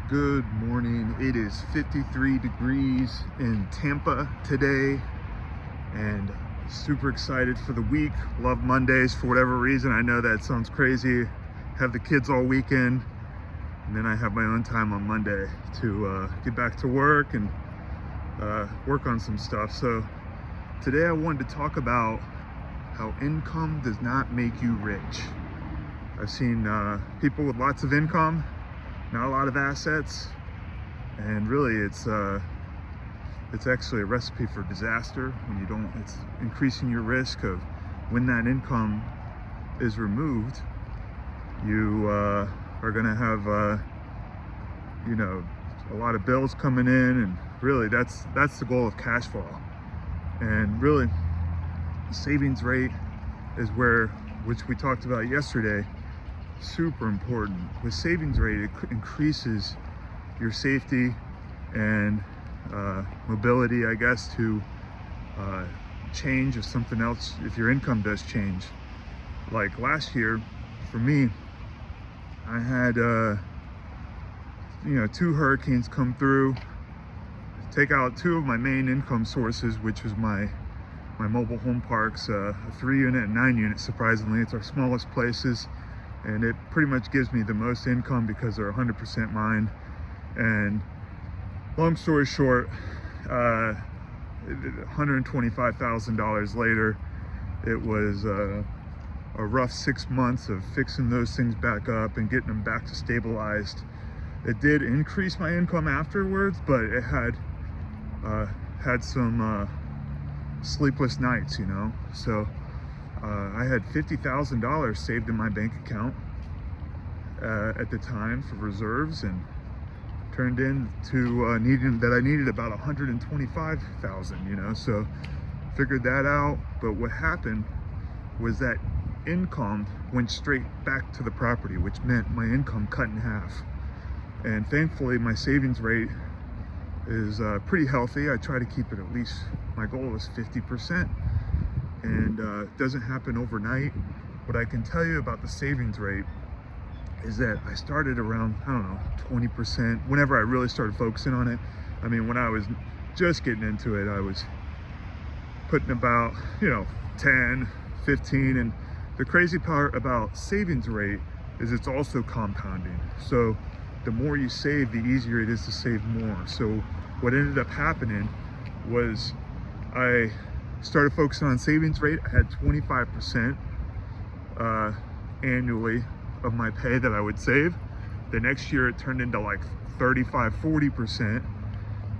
Good morning. It is 53 degrees in Tampa today and super excited for the week. Love Mondays for whatever reason. I know that sounds crazy. Have the kids all weekend and then I have my own time on Monday to get back to work and work on some stuff. So today I wanted to talk about how income does not make you rich. I've seen people with lots of income, not a lot of assets, and really it's actually a recipe for disaster when you don't. It's increasing your risk of when that income is removed, you are going to have a lot of bills coming in, and really that's the goal of cash flow. And really the savings rate is which we talked about yesterday, super important. With savings rate, it increases your safety and mobility, I guess, to change if something else, if your income does change. Like last year, for me, I had two hurricanes come through, take out two of my main income sources, which was my mobile home parks, a 3-unit and 9-unit. Surprisingly, it's our smallest places, and it pretty much gives me the most income because they're 100% mine. And long story short, $125,000 later, it was a rough 6 months of fixing those things back up and getting them back to stabilized. It did increase my income afterwards, but it had some sleepless nights, So I had $50,000 saved in my bank account at the time for reserves, and turned into I needed about $125,000, so figured that out. But what happened was that income went straight back to the property, which meant my income cut in half. And thankfully my savings rate is pretty healthy. I try to keep it, at least my goal is 50%, and it doesn't happen overnight. What I can tell you about the savings rate is that I started around, 20%, whenever I really started focusing on it. I mean, when I was just getting into it, I was putting about 10, 15, and the crazy part about savings rate is it's also compounding. So the more you save, the easier it is to save more. So what ended up happening was I started focusing on savings rate. I had 25% annually of my pay that I would save. The next year it turned into like 35, 40%.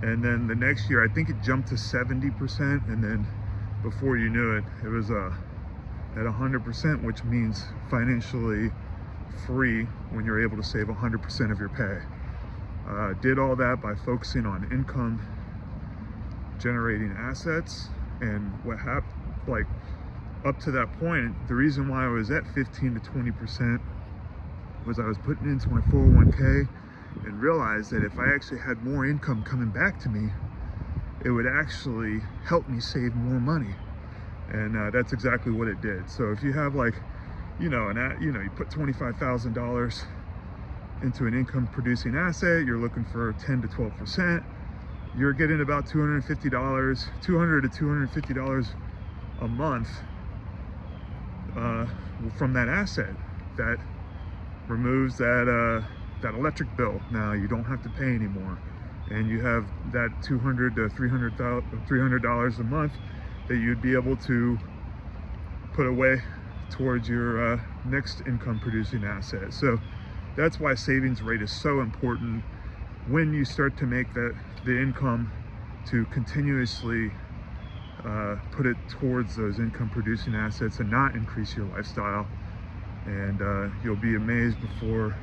And then the next year, I think it jumped to 70%. And then before you knew it, it was at 100%, which means financially free when you're able to save 100% of your pay. Did all that by focusing on income generating assets. And what happened, like up to that point, the reason why I was at 15 to 20% was I was putting into my 401k and realized that if I actually had more income coming back to me, it would actually help me save more money. And that's exactly what it did. So if you have you put $25,000 into an income producing asset, you're looking for 10 to 12%, you're getting about $200 to $250 a month from that asset. That removes that electric bill. Now you don't have to pay anymore, and you have that $200 to $300 a month that you'd be able to put away towards your next income producing asset. So that's why savings rate is so important. When you start to make the income to continuously put it towards those income producing assets and not increase your lifestyle, and you'll be amazed before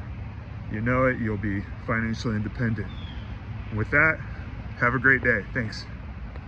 you know it, you'll be financially independent. With that, have a great day. Thanks.